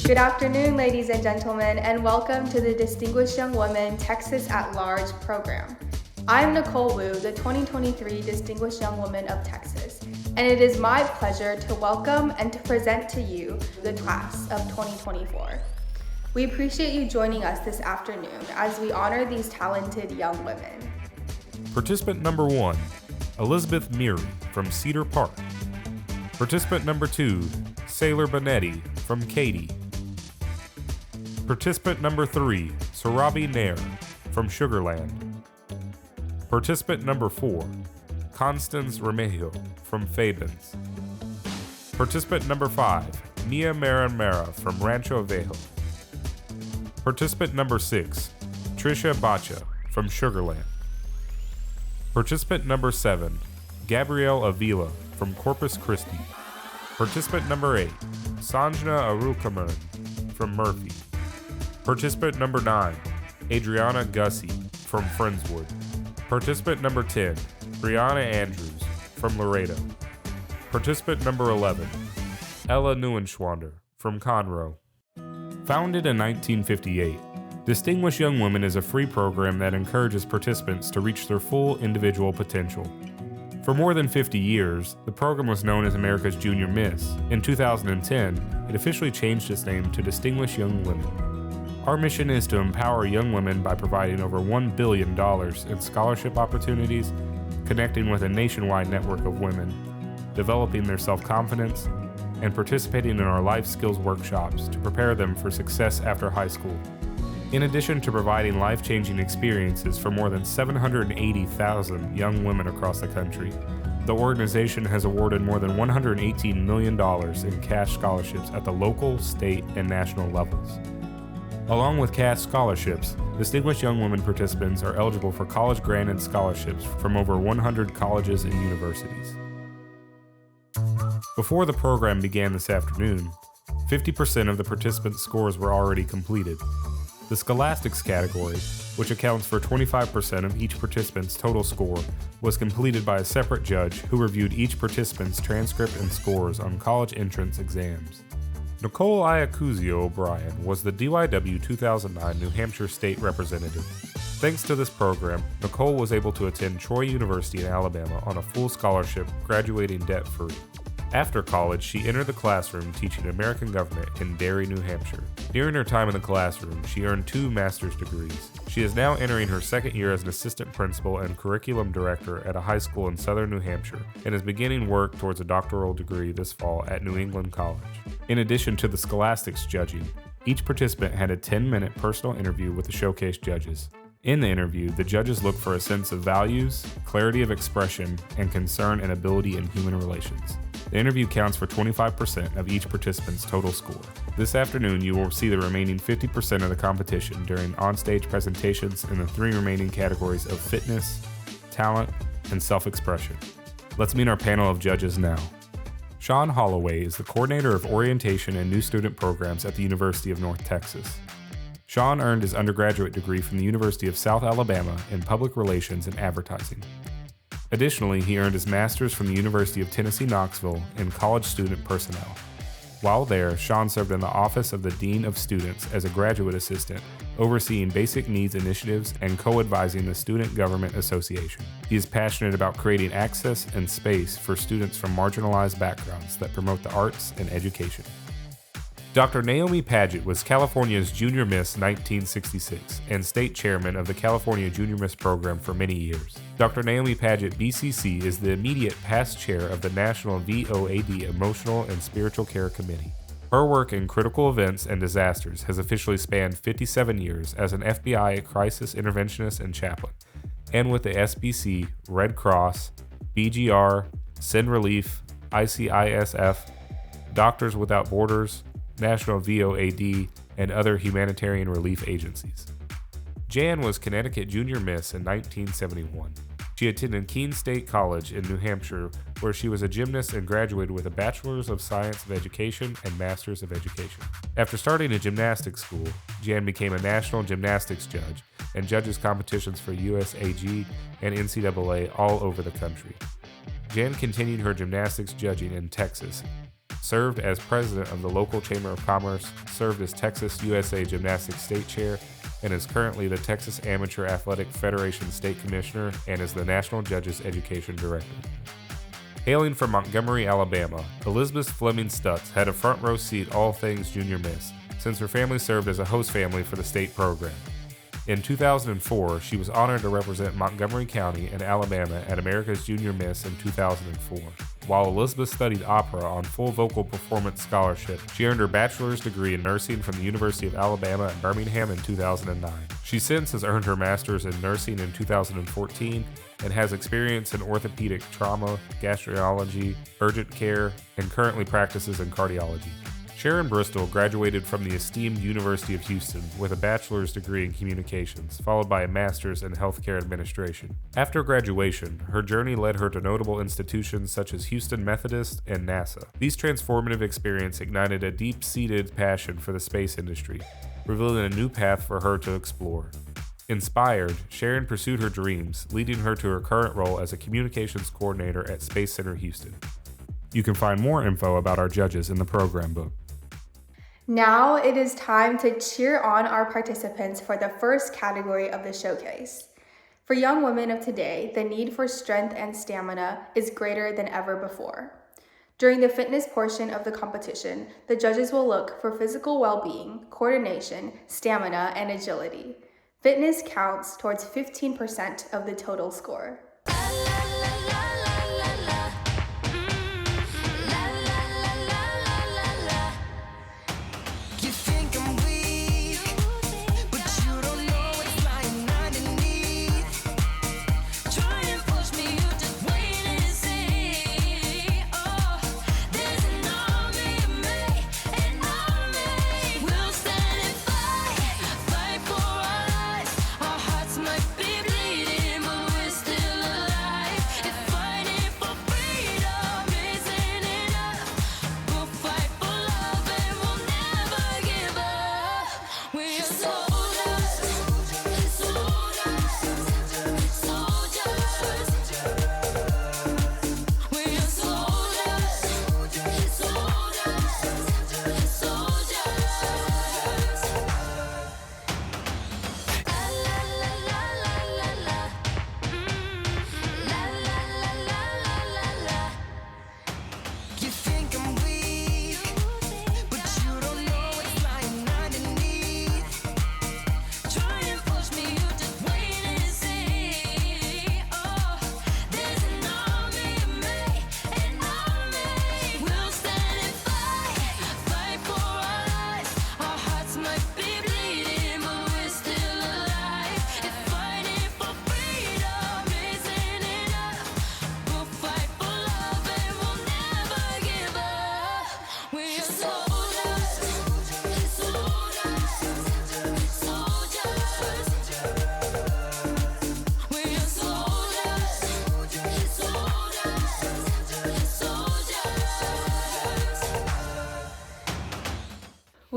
Good afternoon, ladies and gentlemen, and welcome to the Distinguished Young Women Texas at Large program. I'm Nicole Wu, the 2023 Distinguished Young Woman of Texas, and it is my pleasure to welcome and to present to you the class of 2024. We appreciate you joining us this afternoon as we honor these talented young women. Participant number 1, Elizabeth Meary from Cedar Park. Participant number 2, Sailor Benetti from Katy. Participant number 3, Sarabi Nair from Sugarland. Participant number 4, Constance Remejo from Fabens. Participant number 5, Nia Maramara from Rancho Viejo. Participant number 6, Trisha Bacha from Sugarland. Participant number 7, Gabrielle Avila from Corpus Christi. Participant number 8, Sanjna Arukaman from Murphy. Participant number 9, Adriana Gussie from Friendswood. Participant number 10, Brianna Andrews from Laredo. Participant number 11, Ella Neuenschwander from Conroe. Founded in 1958, Distinguished Young Women is a free program that encourages participants to reach their full individual potential. For more than 50 years, the program was known as America's Junior Miss. In 2010, it officially changed its name to Distinguished Young Women. Our mission is to empower young women by providing over $1 billion in scholarship opportunities, connecting with a nationwide network of women, developing their self-confidence, and participating in our life skills workshops to prepare them for success after high school. In addition to providing life-changing experiences for more than 780,000 young women across the country, the organization has awarded more than $118 million in cash scholarships at the local, state, and national levels. Along with cash scholarships, Distinguished Young Women participants are eligible for college-granted scholarships from over 100 colleges and universities. Before the program began this afternoon, 50% of the participants' scores were already completed. The Scholastics category, which accounts for 25% of each participant's total score, was completed by a separate judge who reviewed each participant's transcript and scores on college entrance exams. Nicole Iacuzio O'Brien was the DYW 2009 New Hampshire State Representative. Thanks to this program, Nicole was able to attend Troy University in Alabama on a full scholarship, graduating debt-free. After college, she entered the classroom teaching American government in Derry, New Hampshire. During her time in the classroom, she earned 2 master's degrees. She is now entering her second year as an assistant principal and curriculum director at a high school in southern New Hampshire and is beginning work towards a doctoral degree this fall at New England College. In addition to the Scholastics judging, each participant had a 10-minute personal interview with the showcase judges. In the interview, the judges look for a sense of values, clarity of expression, and concern and ability in human relations. The interview counts for 25% of each participant's total score. This afternoon, you will see the remaining 50% of the competition during onstage presentations in the 3 remaining categories of fitness, talent, and self-expression. Let's meet our panel of judges now. Sean Holloway is the coordinator of orientation and new student programs at the University of North Texas. Sean earned his undergraduate degree from the University of South Alabama in Public Relations and Advertising. Additionally, he earned his master's from the University of Tennessee Knoxville in College Student Personnel. While there, Sean served in the Office of the Dean of Students as a graduate assistant, overseeing basic needs initiatives and co-advising the Student Government Association. He is passionate about creating access and space for students from marginalized backgrounds that promote the arts and education. Dr. Naomi Paget was California's Junior Miss 1966 and state chairman of the California Junior Miss program for many years. Dr. Naomi Paget, BCC, is the immediate past chair of the National VOAD Emotional and Spiritual Care Committee. Her work in critical events and disasters has officially spanned 57 years as an FBI crisis interventionist and chaplain, and with the SBC, Red Cross, BGR, Send Relief, ICISF, Doctors Without Borders, National VOAD, and other humanitarian relief agencies. Jan was Connecticut Junior Miss in 1971. She attended Keene State College in New Hampshire, where she was a gymnast and graduated with a Bachelor's of Science of Education and Master's of Education. After starting a gymnastics school, Jan became a national gymnastics judge and judges competitions for USAG and NCAA all over the country. Jan continued her gymnastics judging in Texas served as president of the local Chamber of Commerce, served as Texas USA Gymnastics State Chair, and is currently the Texas Amateur Athletic Federation State Commissioner and is the National Judges Education Director. Hailing from Montgomery, Alabama, Elizabeth Fleming Stutz had a front row seat all things Junior Miss, since her family served as a host family for the state program. In 2004, she was honored to represent Montgomery County and Alabama at America's Junior Miss in 2004. While Elizabeth studied opera on full vocal performance scholarship, she earned her bachelor's degree in nursing from the University of Alabama at Birmingham in 2009. She since has earned her master's in nursing in 2014 and has experience in orthopedic trauma, gastroenterology, urgent care, and currently practices in cardiology. Sharon Bristol graduated from the esteemed University of Houston with a bachelor's degree in communications, followed by a master's in healthcare administration. After graduation, her journey led her to notable institutions such as Houston Methodist and NASA. These transformative experiences ignited a deep-seated passion for the space industry, revealing a new path for her to explore. Inspired, Sharon pursued her dreams, leading her to her current role as a communications coordinator at Space Center Houston. You can find more info about our judges in the program book. Now it is time to cheer on our participants for the first category of the showcase. For young women of today, the need for strength and stamina is greater than ever before. During the fitness portion of the competition, the judges will look for physical well-being, coordination, stamina, and agility. Fitness counts towards 15% of the total score.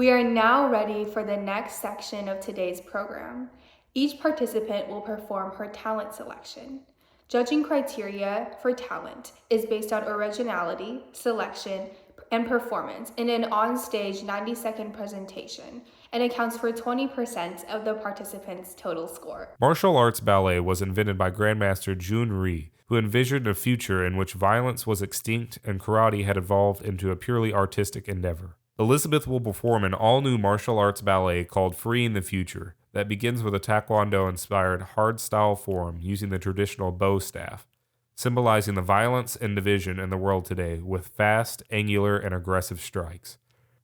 We are now ready for the next section of today's program. Each participant will perform her talent selection. Judging criteria for talent is based on originality, selection, and performance in an on-stage 90-second presentation and accounts for 20% of the participants' total score. Martial arts ballet was invented by Grandmaster Jun Rhee, who envisioned a future in which violence was extinct and karate had evolved into a purely artistic endeavor. Elizabeth will perform an all-new martial arts ballet called Freeing the Future that begins with a Taekwondo-inspired hard-style form using the traditional bow staff, symbolizing the violence and division in the world today with fast, angular, and aggressive strikes.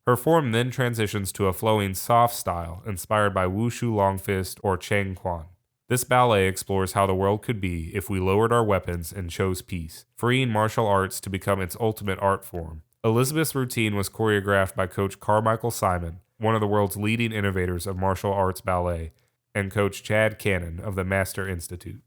Her form then transitions to a flowing soft style inspired by Wushu Long Fist or Chang Quan. This ballet explores how the world could be if we lowered our weapons and chose peace, freeing martial arts to become its ultimate art form. Elizabeth's routine was choreographed by Coach Carmichael Simon, one of the world's leading innovators of martial arts ballet, and Coach Chad Cannon of the Master Institute.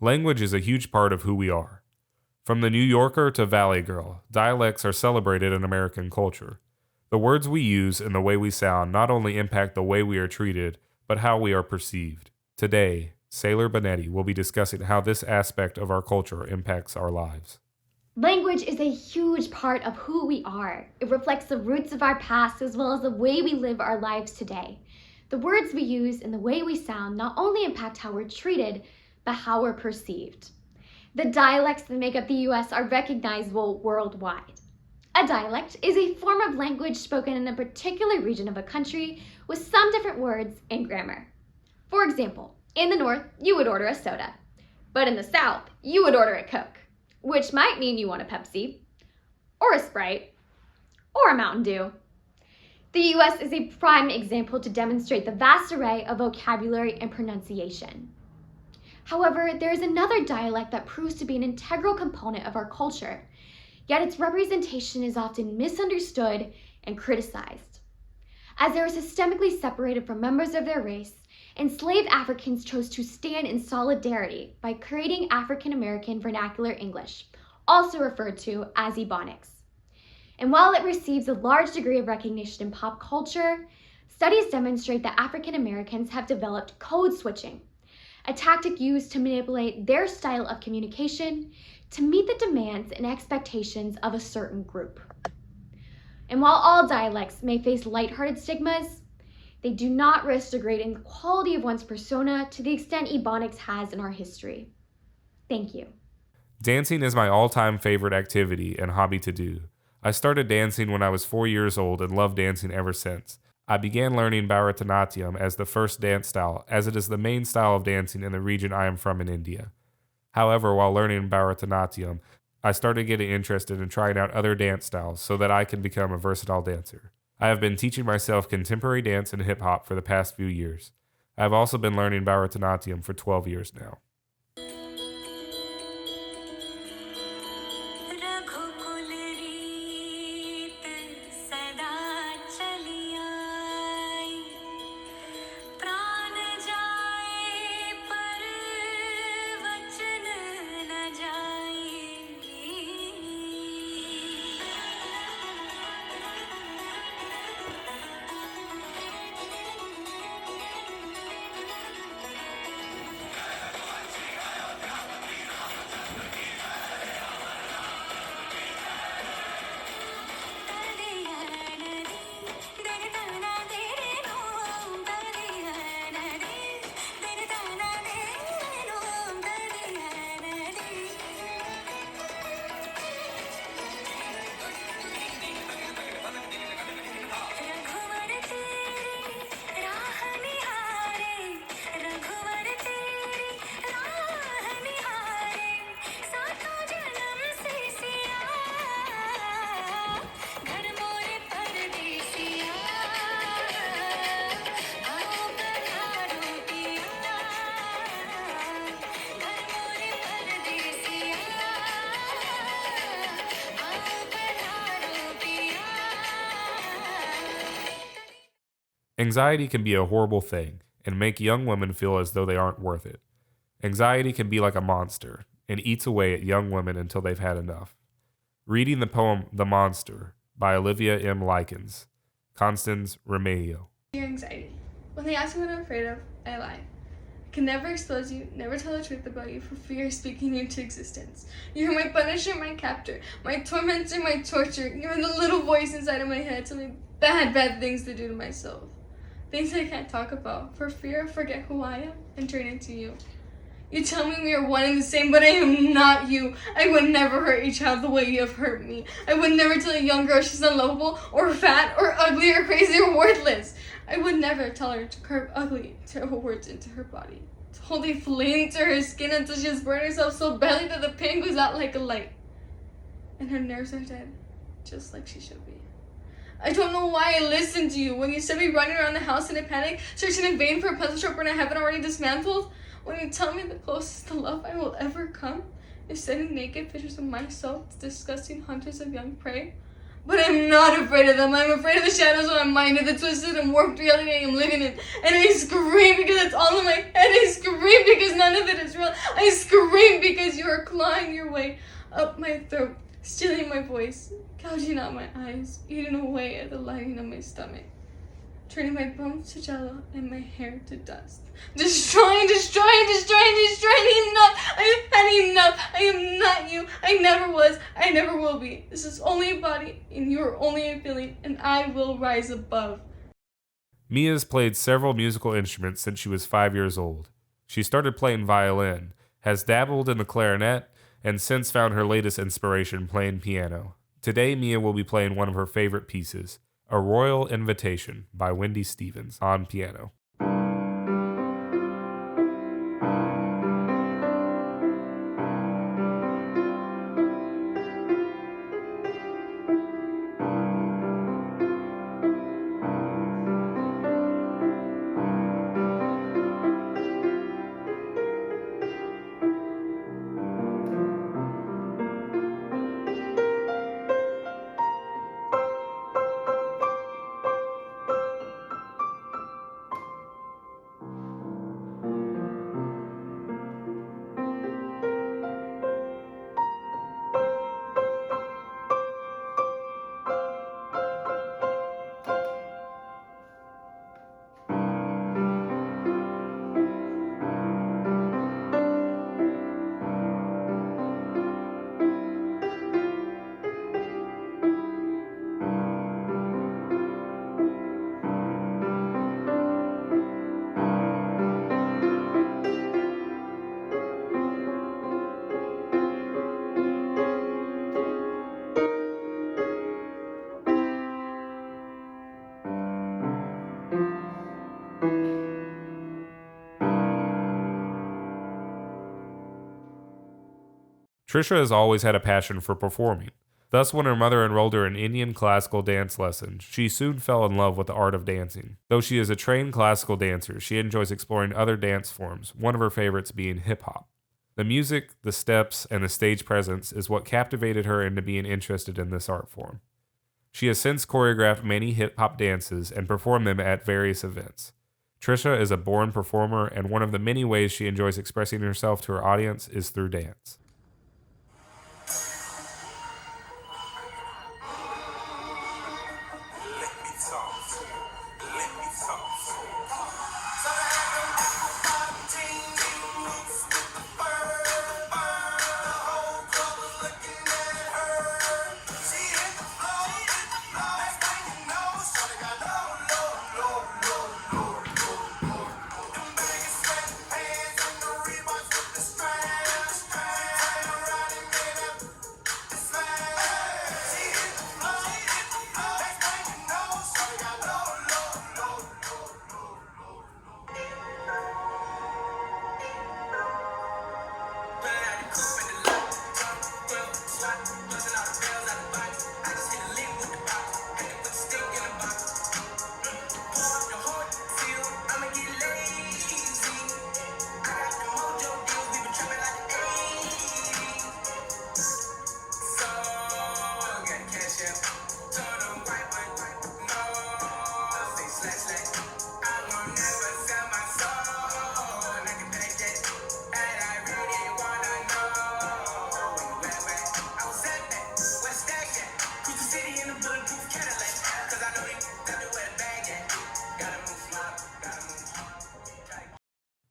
Language is a huge part of who we are. From the New Yorker to Valley Girl, dialects are celebrated in American culture. The words we use and the way we sound not only impact the way we are treated, but how we are perceived. Today, Sailor Bonetti will be discussing how this aspect of our culture impacts our lives. Language is a huge part of who we are. It reflects the roots of our past as well as the way we live our lives today. The words we use and the way we sound not only impact how we're treated, but how we're perceived. The dialects that make up the U.S. are recognizable worldwide. A dialect is a form of language spoken in a particular region of a country with some different words and grammar. For example, in the North, you would order a soda, but in the South, you would order a Coke, which might mean you want a Pepsi, or a Sprite, or a Mountain Dew. The U.S. is a prime example to demonstrate the vast array of vocabulary and pronunciation. However, there is another dialect that proves to be an integral component of our culture, yet its representation is often misunderstood and criticized. As they are systemically separated from members of their race, enslaved Africans chose to stand in solidarity by creating African American Vernacular English, also referred to as Ebonics. And while it receives a large degree of recognition in pop culture, studies demonstrate that African Americans have developed code switching, a tactic used to manipulate their style of communication to meet the demands and expectations of a certain group. And while all dialects may face lighthearted stigmas, they do not risk degrading the quality of one's persona to the extent Ebonics has in our history. Thank you. Dancing is my all-time favorite activity and hobby to do. I started dancing when I was 4 years old and loved dancing ever since. I began learning Bharatanatyam as the first dance style, as it is the main style of dancing in the region I am from in India. However, while learning Bharatanatyam, I started getting interested in trying out other dance styles so that I can become a versatile dancer. I have been teaching myself contemporary dance and hip-hop for the past few years. I have also been learning Bharatanatyam for 12 years now. Anxiety can be a horrible thing and make young women feel as though they aren't worth it. Anxiety can be like a monster and eats away at young women until they've had enough. Reading the poem The Monster by Olivia M. Likens, Constance Remedios. Your anxiety. When they ask me what I'm afraid of, I lie. I can never expose you, never tell the truth about you for fear of speaking you into existence. You're my punisher, my captor, my tormentor, my torture. You're the little voice inside of my head telling me bad things to do to myself. Things I can't talk about for fear I forget who I am and turn into you. You tell me we are one and the same, but I am not you. I would never hurt a child the way you have hurt me. I would never tell a young girl she's unlovable or fat or ugly or crazy or worthless. I would never tell her to carve ugly, terrible words into her body, to hold a flame to her skin until she has burned herself so badly that the pain goes out like a light. And her nerves are dead, just like she should be. I don't know why I listened to you when you said me running around the house in a panic, searching in vain for a pencil sharpener I haven't already dismantled. When you tell me the closest to love I will ever come is sending naked pictures of myself to disgusting hunters of young prey. But I'm not afraid of them. I'm afraid of the shadows when I'm minded, the twisted and warped reality I am living in. And I scream because it's all in my head. I scream because none of it is real. I scream because you are clawing your way up my throat, stealing my voice, gouging out my eyes, eating away at the lining of my stomach, turning my bones to jello and my hair to dust. Destroying. Enough. I have had enough. I am not you. I never was. I never will be. This is only a body, and you are only a feeling, and I will rise above. Mia has played several musical instruments since she was 5 years old. She started playing violin, has dabbled in the clarinet, and since found her latest inspiration playing piano. Today, Mia will be playing one of her favorite pieces, A Royal Invitation by Wendy Stevens, on piano. Trisha has always had a passion for performing. Thus, when her mother enrolled her in Indian classical dance lessons, she soon fell in love with the art of dancing. Though she is a trained classical dancer, she enjoys exploring other dance forms, one of her favorites being hip-hop. The music, the steps, and the stage presence is what captivated her into being interested in this art form. She has since choreographed many hip-hop dances and performed them at various events. Trisha is a born performer, and one of the many ways she enjoys expressing herself to her audience is through dance.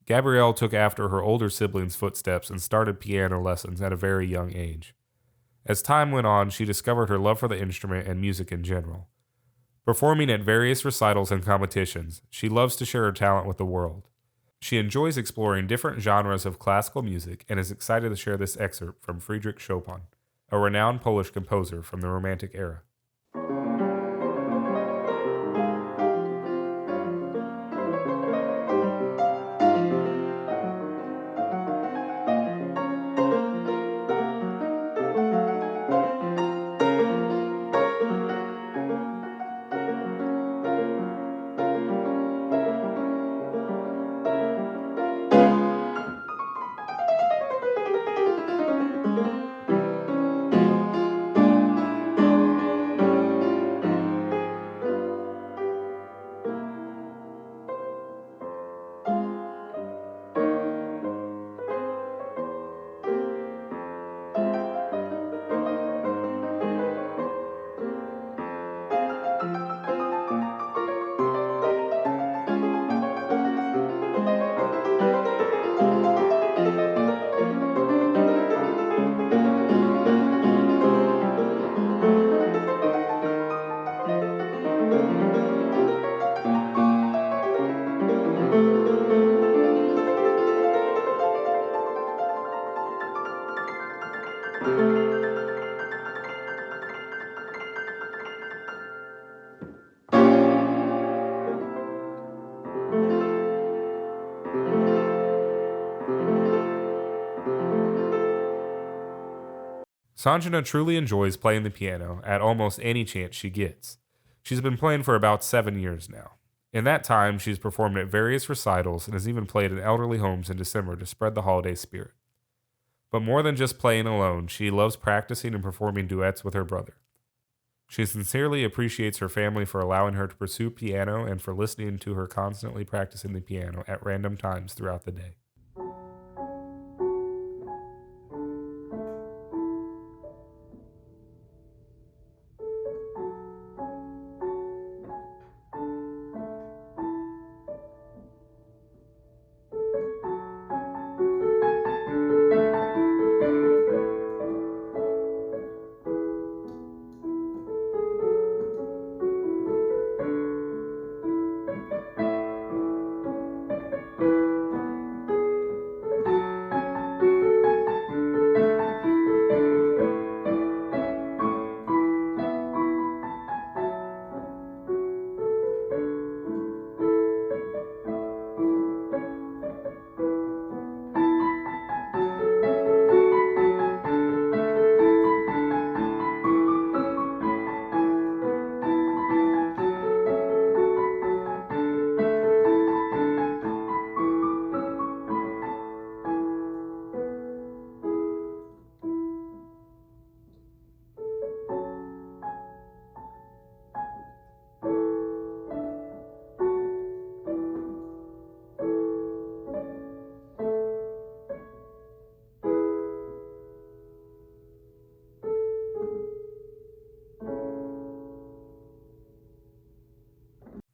Gabrielle took after her older siblings' footsteps and started piano lessons at a very young age. As time went on, she discovered her love for the instrument and music in general. Performing at various recitals and competitions, she loves to share her talent with the world. She enjoys exploring different genres of classical music and is excited to share this excerpt from Friedrich Chopin, a renowned Polish composer from the Romantic era. Sanjana truly enjoys playing the piano at almost any chance she gets. She's been playing for about 7 years now. In that time, she's performed at various recitals and has even played in elderly homes in December to spread the holiday spirit. But more than just playing alone, she loves practicing and performing duets with her brother. She sincerely appreciates her family for allowing her to pursue piano and for listening to her constantly practicing the piano at random times throughout the day.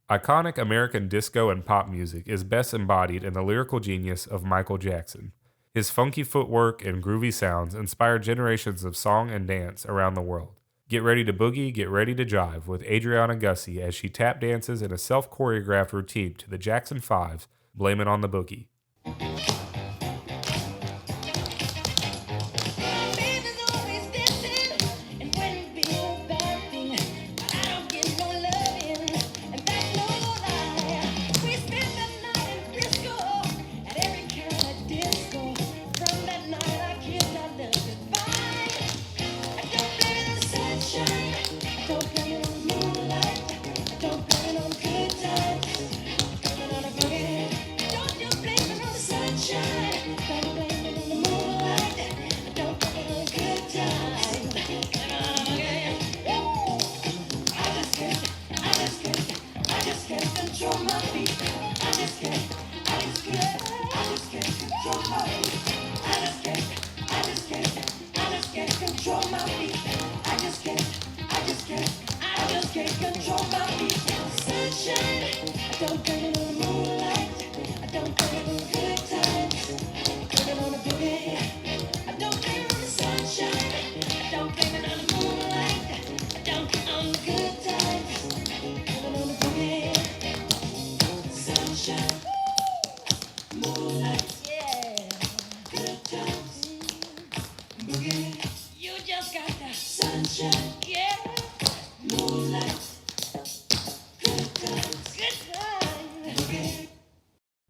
Iconic American disco and pop music is best embodied in the lyrical genius of Michael Jackson. His funky footwork and groovy sounds inspired generations of song and dance around the world. Get ready to boogie, get ready to jive with Adriana Gussie as she tap dances in a self-choreographed routine to the Jackson 5's Blame It on the Boogie.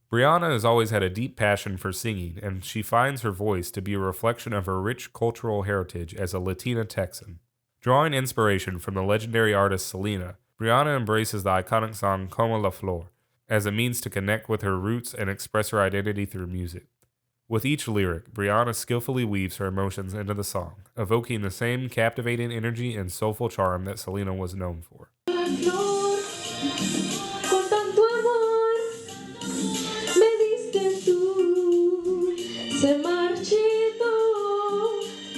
Brianna has always had a deep passion for singing, and she finds her voice to be a reflection of her rich cultural heritage as a Latina Texan. Drawing inspiration from the legendary artist Selena, Brianna embraces the iconic song Como la Flor as a means to connect with her roots and express her identity through music. With each lyric, Brianna skillfully weaves her emotions into the song, evoking the same captivating energy and soulful charm that Selena was known for. Se marchito,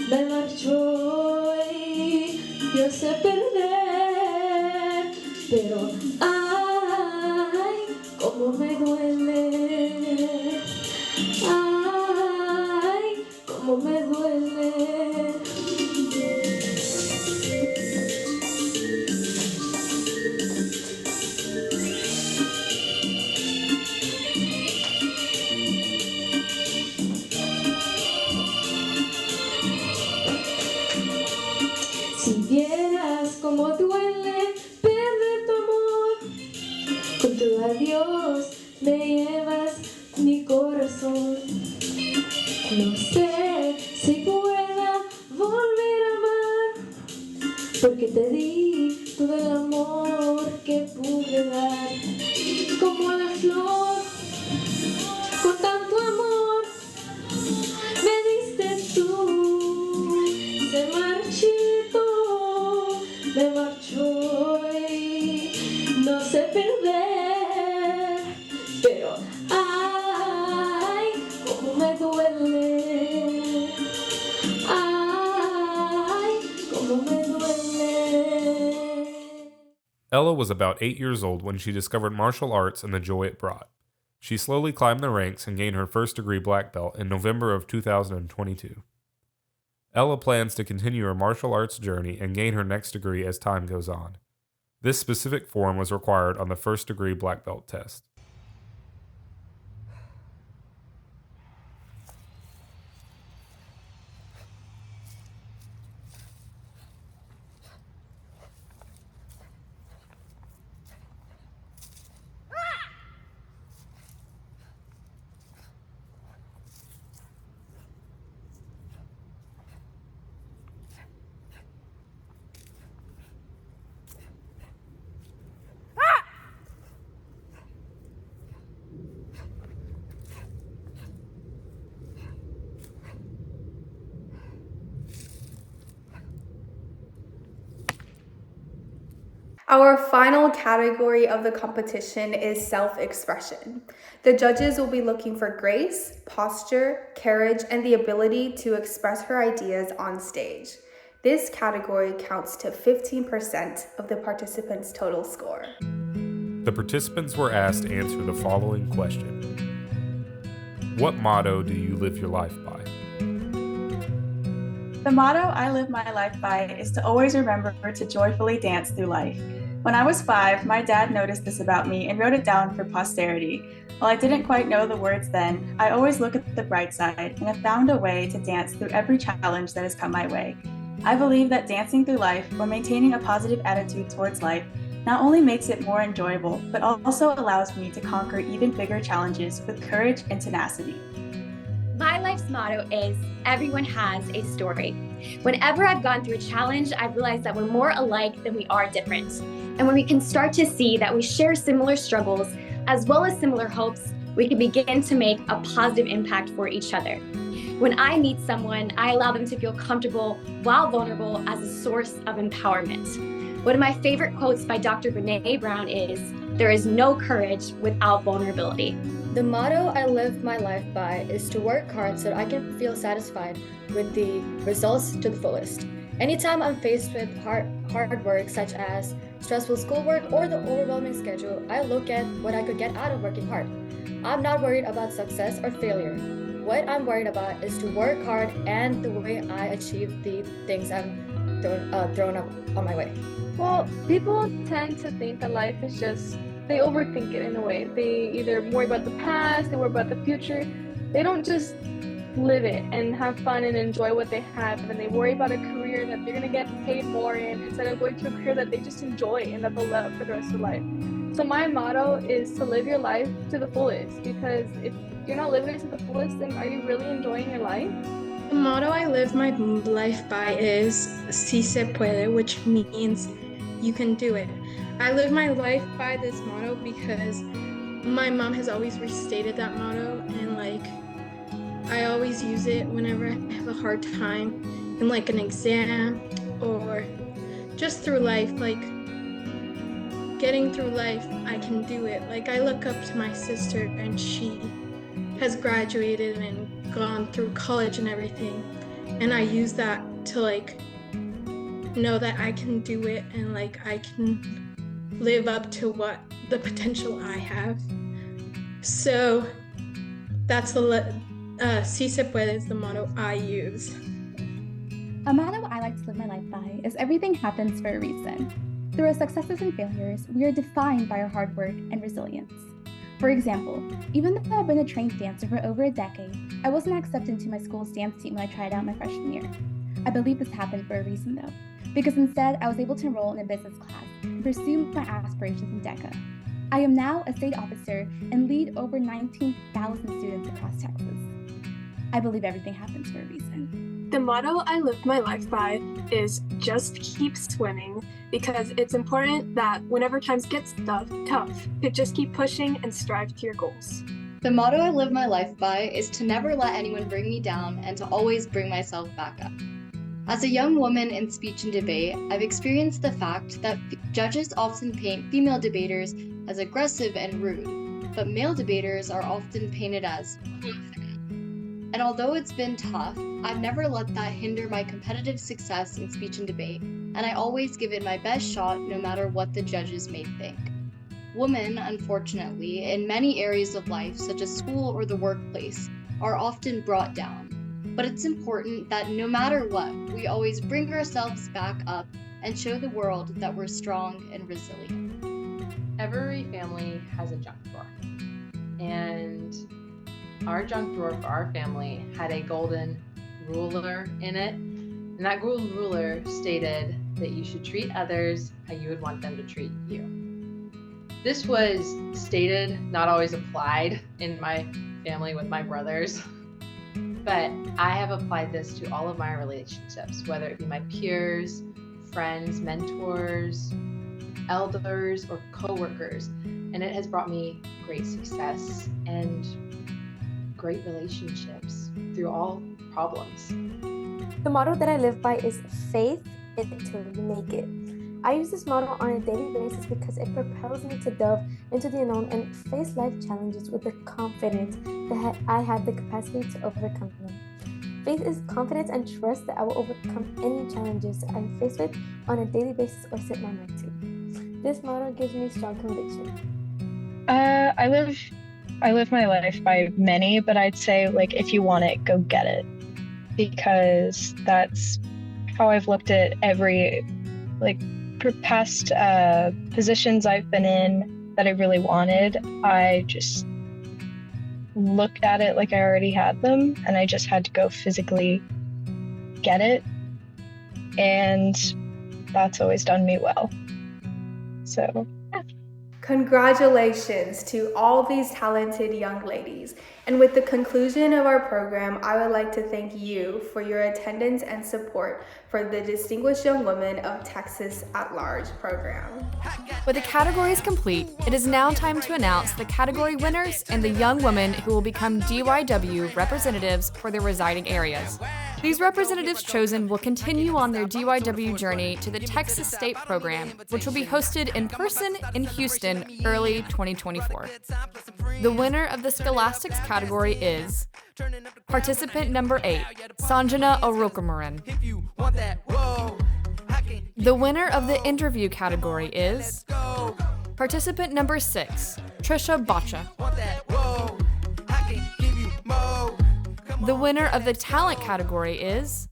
me marchó y yo sé perder, pero ay, cómo me duele, ay, cómo me duele. Si vieras cómo duele perder tu amor, con tu adiós me llevas mi corazón. No sé si pueda volver a porque te di todo el amor que pude dar, como la flor, con tanto amor, me diste tú, se marchito, me marchó y no sé perder, pero ay, cómo me duele, ay, cómo me duele. Ella was about 8 years old when she discovered martial arts and the joy it brought. She slowly climbed the ranks and gained her first-degree black belt in November of 2022. Ella plans to continue her martial arts journey and gain her next degree as time goes on. This specific form was required on the first-degree black belt test. Our final category of the competition is self-expression. The judges will be looking for grace, posture, courage, and the ability to express her ideas on stage. This category counts to 15% of the participants' total score. The participants were asked to answer the following question. What motto do you live your life by? The motto I live my life by is to always remember to joyfully dance through life. When I was 5, my dad noticed this about me and wrote it down for posterity. While I didn't quite know the words then, I always look at the bright side and have found a way to dance through every challenge that has come my way. I believe that dancing through life or maintaining a positive attitude towards life not only makes it more enjoyable, but also allows me to conquer even bigger challenges with courage and tenacity. My life's motto is everyone has a story. Whenever I've gone through a challenge, I've realized that we're more alike than we are different. And when we can start to see that we share similar struggles as well as similar hopes, we can begin to make a positive impact for each other. When I meet someone, I allow them to feel comfortable while vulnerable as a source of empowerment. One of my favorite quotes by Dr. Brené Brown is, "There is no courage without vulnerability." The motto I live my life by is to work hard so that I can feel satisfied with the results to the fullest. Anytime I'm faced with hard work, such as stressful schoolwork or the overwhelming schedule, I look at what I could get out of working hard. I'm not worried about success or failure. What I'm worried about is to work hard and the way I achieve the things I'm thrown up on my way. Well, people tend to think that life is just, they overthink it in a way. They either worry about the past, they worry about the future. They don't just live it and have fun and enjoy what they have, and they worry about a career that they're going to get paid more in instead of going to a career that they just enjoy and that they'll love for the rest of life. So my motto is to live your life to the fullest, because if you're not living it to the fullest, then are you really enjoying your life? The motto I live my life by is Si se puede, which means you can do it. I live my life by this motto because my mom has always restated that motto, and I always use it whenever I have a hard time in an exam or just through life, getting through life. I can do it. I look up to my sister, and she has graduated and gone through college and everything, and I use that to know that I can do it, and I can live up to what the potential I have. So that's Si se puede is the motto I use. A motto I like to live my life by is everything happens for a reason. Through our successes and failures, we are defined by our hard work and resilience. For example, even though I've been a trained dancer for over a decade, I wasn't accepted into my school's dance team when I tried out my freshman year. I believe this happened for a reason though, because instead I was able to enroll in a business class and pursue my aspirations in DECA. I am now a state officer and lead over 19,000 students across Texas. I believe everything happens for a reason. The motto I live my life by is just keep swimming, because it's important that whenever times get tough, to just keep pushing and strive to your goals. The motto I live my life by is to never let anyone bring me down and to always bring myself back up. As a young woman in speech and debate, I've experienced the fact that judges often paint female debaters as aggressive and rude, but male debaters are often painted as confident. And although it's been tough, I've never let that hinder my competitive success in speech and debate, and I always give it my best shot no matter what the judges may think. Women, unfortunately, in many areas of life, such as school or the workplace, are often brought down. But it's important that no matter what, we always bring ourselves back up and show the world that we're strong and resilient. Every family has a junk drawer. And our junk drawer for our family had a golden ruler in it. And that golden ruler stated that you should treat others how you would want them to treat you. This was stated, not always applied in my family with my brothers, but I have applied this to all of my relationships, whether it be my peers, friends, mentors, elders, or coworkers, and it has brought me great success and great relationships through all problems. The motto that I live by is faith it till you make it. I use this motto on a daily basis because it propels me to delve into the unknown and face life challenges with the confidence that I have the capacity to overcome them. Faith is confidence and trust that I will overcome any challenges I'm faced with on a daily basis or set my mind to. This motto gives me strong conviction. I live my life by many, but I'd say if you want it, go get it, because that's how I've looked at every past positions I've been in that I really wanted. I just looked at it like I already had them, and I just had to go physically get it, and that's always done me well. So yeah. Congratulations to all these talented young ladies. And with the conclusion of our program, I would like to thank you for your attendance and support for the Distinguished Young Women of Texas at Large program. With the categories complete, it is now time to announce the category winners and the young women who will become DYW representatives for their residing areas. These representatives chosen will continue on their DYW journey to the Texas State program, which will be hosted in person in Houston early 2024. The winner of the Scholastics category is participant number 8, Sanjana Orokumaran. The winner of the interview category is participant number 6, Trisha Bacha. The winner of the talent category is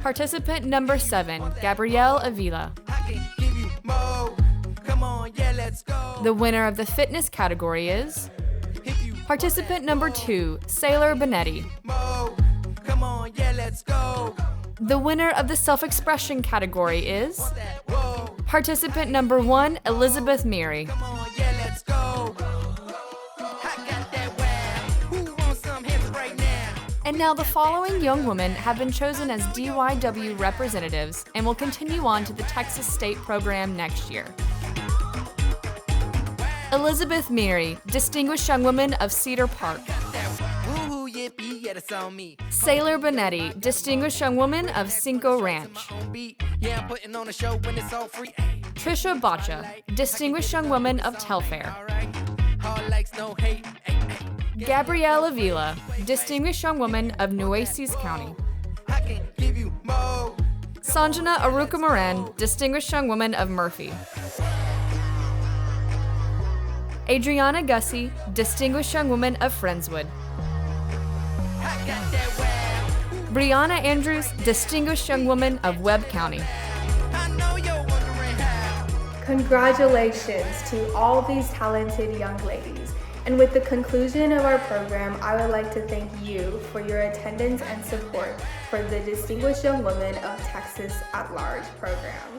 participant number 7, Gabrielle Avila. The winner of the fitness category is participant number 2, Sailor Benetti. The winner of the self-expression category is participant number 1, Elizabeth Meary. And now the following young women have been chosen as DYW representatives and will continue on to the Texas State program next year. Elizabeth Meary, Distinguished Young Woman of Cedar Park. Sailor Benetti, Distinguished Young Woman of Cinco Ranch. Trisha Bacha, Distinguished Young Woman of Telfair. Gabrielle Avila, Distinguished Young Woman of Nueces County. Sanjana Orokumaran, Distinguished Young Woman of Murphy. Adriana Gussie, Distinguished Young Woman of Friendswood. Brianna Andrews, Distinguished Young Woman of Webb County. Congratulations to all these talented young ladies. And with the conclusion of our program, I would like to thank you for your attendance and support for the Distinguished Young Women of Texas at Large program.